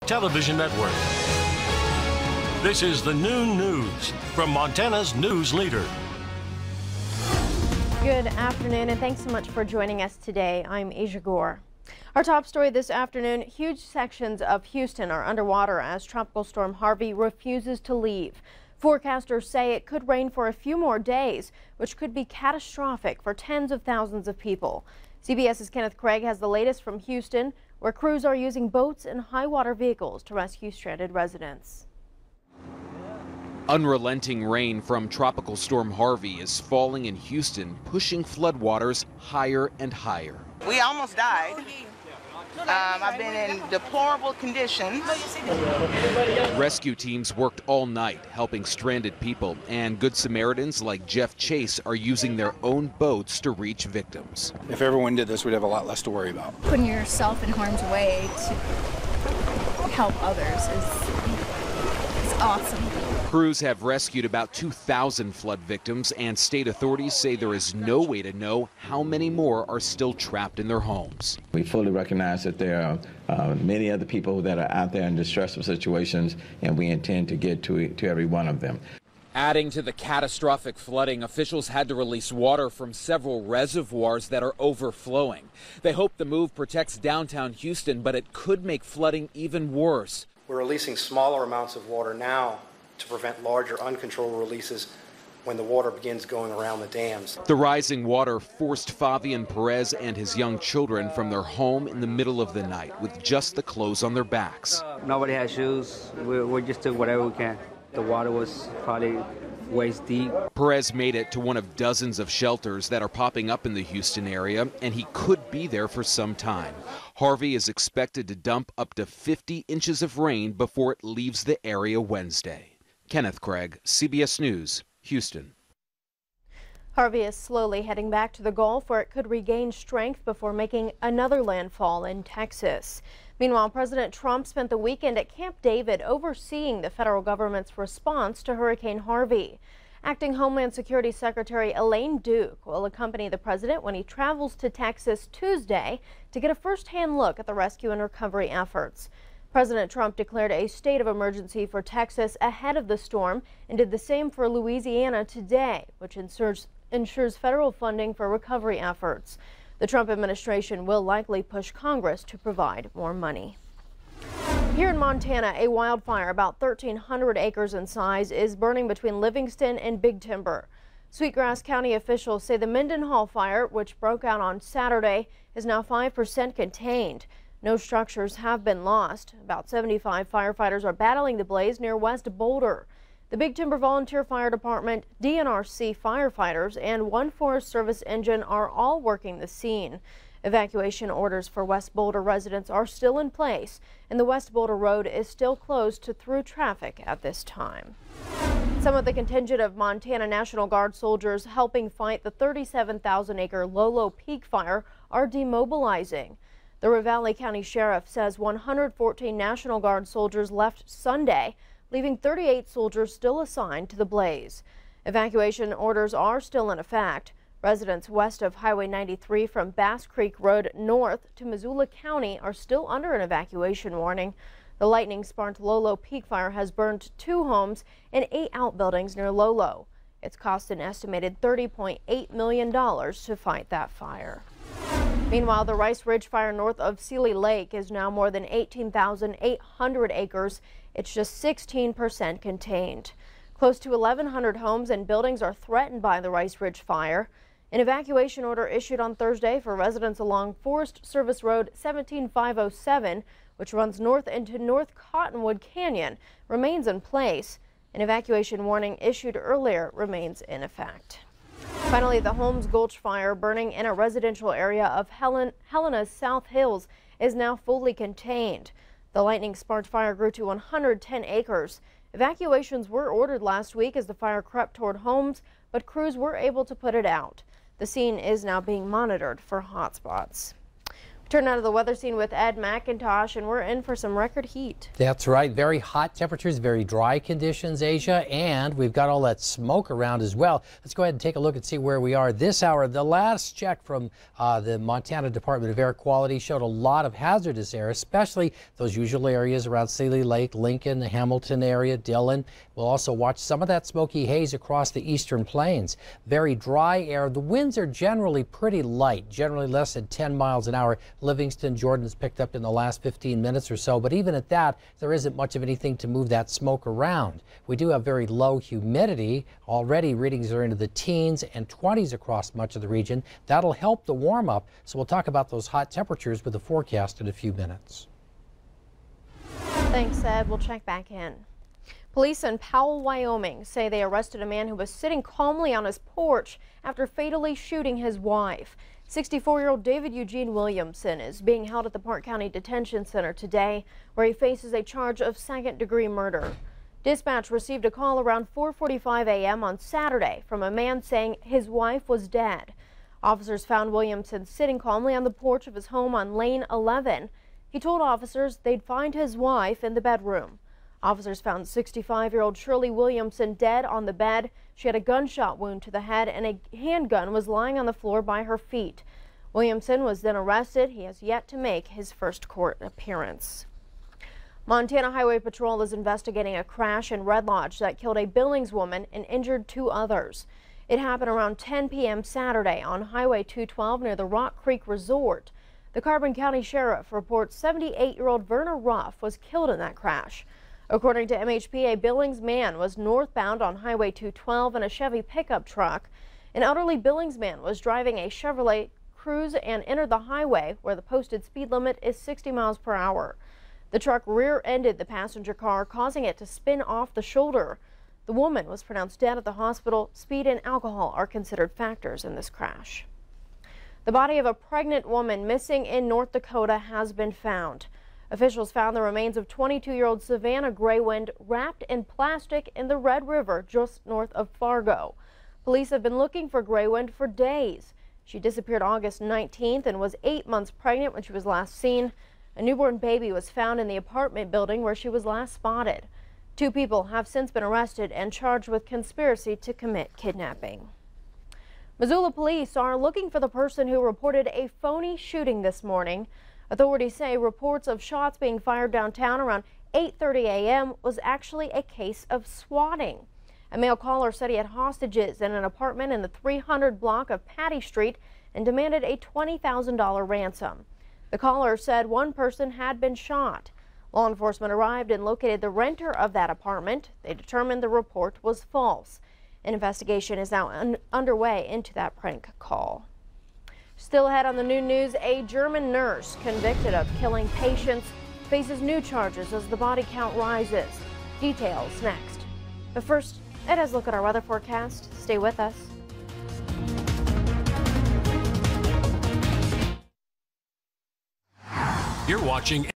Television Network. This is the noon news from Montana's news leader. Good afternoon, and thanks so much for joining us today. I'm Aja Goare. Our top story this afternoon, huge sections of Houston are underwater as Tropical Storm Harvey refuses to leave. Forecasters say it could rain for a few more days, which could be catastrophic for tens of thousands of people. CBS's Kenneth Craig has the latest from Houston, where crews are using boats and high water vehicles to rescue stranded residents. Unrelenting rain from Tropical Storm Harvey is falling in Houston, pushing floodwaters higher and higher. We almost died. I've been in deplorable conditions. Rescue teams worked all night helping stranded people, and Good Samaritans like Jeff Chase are using their own boats to reach victims. If everyone did this, we'd have a lot less to worry about. Putting yourself in harm's way to help others is awesome. Crews have rescued about 2,000 flood victims, and state authorities say there is no way to know how many more are still trapped in their homes. We fully recognize that there are many other people that are out there in distressful situations, and we intend to get to every one of them. Adding to the catastrophic flooding, officials had to release water from several reservoirs that are overflowing. They hope the move protects downtown Houston, but it could make flooding even worse. We're releasing smaller amounts of water now to prevent larger uncontrolled releases when the water begins going around the dams. The rising water forced Fabian Perez and his young children from their home in the middle of the night with just the clothes on their backs. Nobody has shoes. We just took whatever we can. The water was probably waist deep. Perez made it to one of dozens of shelters that are popping up in the Houston area, and he could be there for some time. Harvey is expected to dump up to 50 inches of rain before it leaves the area Wednesday. Kenneth Craig, CBS News, Houston. Harvey is slowly heading back to the Gulf, where it could regain strength before making another landfall in Texas. Meanwhile, President Trump spent the weekend at Camp David overseeing the federal government's response to Hurricane Harvey. Acting Homeland Security Secretary Elaine Duke will accompany the president when he travels to Texas Tuesday to get a first-hand look at the rescue and recovery efforts. President Trump declared a state of emergency for Texas ahead of the storm and did the same for Louisiana today, which ensures federal funding for recovery efforts. The Trump administration will likely push Congress to provide more money. Here in Montana, a wildfire about 1,300 acres in size is burning between Livingston and Big Timber. Sweetgrass County officials say the Mendenhall fire, which broke out on Saturday, is now 5% contained. No structures have been lost. About 75 firefighters are battling the blaze near West Boulder. The Big Timber Volunteer Fire Department, DNRC firefighters, and one Forest Service engine are all working the scene. Evacuation orders for West Boulder residents are still in place, and the West Boulder Road is still closed to through traffic at this time. Some of the contingent of Montana National Guard soldiers helping fight the 37,000-acre Lolo Peak fire are demobilizing. The Ravalli County Sheriff says 114 National Guard soldiers left Sunday, leaving 38 soldiers still assigned to the blaze. Evacuation orders are still in effect. Residents west of Highway 93 from Bass Creek Road north to Missoula County are still under an evacuation warning. The lightning-sparked Lolo Peak fire has burned 2 homes and 8 outbuildings near Lolo. It's cost an estimated $30.8 million to fight that fire. Meanwhile, the Rice Ridge fire north of Sealy Lake is now more than 18,800 acres. It's just 16% contained. Close to 1,100 homes and buildings are threatened by the Rice Ridge fire. An evacuation order issued on Thursday for residents along Forest Service Road 17507, which runs north into North Cottonwood Canyon, remains in place. An evacuation warning issued earlier remains in effect. Finally, the Holmes Gulch fire burning in a residential area of Helena's South Hills is now fully contained. The lightning-sparked fire grew to 110 acres. Evacuations were ordered last week as the fire crept toward homes, but crews were able to put it out. The scene is now being monitored for hotspots. Turn out of the weather scene with Ed McIntosh, and we're in for some record heat. That's right. Very hot temperatures, very dry conditions, Asia, and we've got all that smoke around as well. Let's go ahead and take a look and see where we are this hour. The last check from the Montana Department of Air Quality showed a lot of hazardous air, especially those usual areas around Seeley Lake, Lincoln, the Hamilton area, Dillon. We'll also watch some of that smoky haze across the eastern plains. Very dry air. The winds are generally pretty light, generally less than 10 miles an hour. Livingston, Jordan's picked up in the last 15 minutes or so, but even at that, there isn't much of anything to move that smoke around. We do have very low humidity. Already readings are into the teens and 20s across much of the region. That'll help the warm up, so we'll talk about those hot temperatures with the forecast in a few minutes. Thanks, Ed. We'll check back in. Police in Powell, Wyoming say they arrested a man who was sitting calmly on his porch after fatally shooting his wife. 64-year-old David Eugene Williamson is being held at the Park County Detention Center today, where he faces a charge of second-degree murder. Dispatch received a call around 4:45 a.m. on Saturday from a man saying his wife was dead. Officers found Williamson sitting calmly on the porch of his home on Lane 11. He told officers they'd find his wife in the bedroom. Officers found 65-year-old Shirley Williamson dead on the bed. She had a gunshot wound to the head, and a handgun was lying on the floor by her feet. Williamson was then arrested. He has yet to make his first court appearance. Montana Highway Patrol is investigating a crash in Red Lodge that killed a Billings woman and injured 2 others. It happened around 10 p.m. Saturday on Highway 212 near the Rock Creek Resort. The Carbon County Sheriff reports 78-year-old Verna Ruff was killed in that crash. According to MHP, a Billings man was northbound on Highway 212 in a Chevy pickup truck. An elderly Billings man was driving a Chevrolet Cruze and entered the highway where the posted speed limit is 60 miles per hour. The truck rear-ended the passenger car, causing it to spin off the shoulder. The woman was pronounced dead at the hospital. Speed and alcohol are considered factors in this crash. The body of a pregnant woman missing in North Dakota has been found. Officials found the remains of 22-year-old Savannah Graywind wrapped in plastic in the Red River just north of Fargo. Police have been looking for Graywind for days. She disappeared August 19th and was 8 months pregnant when she was last seen. A newborn baby was found in the apartment building where she was last spotted. 2 people have since been arrested and charged with conspiracy to commit kidnapping. Missoula police are looking for the person who reported a phony shooting this morning. Authorities say reports of shots being fired downtown around 8:30 a.m. was actually a case of swatting. A male caller said he had hostages in an apartment in the 300 block of Patty Street and demanded a $20,000 ransom. The caller said one person had been shot. Law enforcement arrived and located the renter of that apartment. They determined the report was false. An investigation is now underway into that prank call. Still ahead on the new news, a German nurse convicted of killing patients faces new charges as the body count rises. Details next. But first, it is a look at our weather forecast. Stay with us. You're watching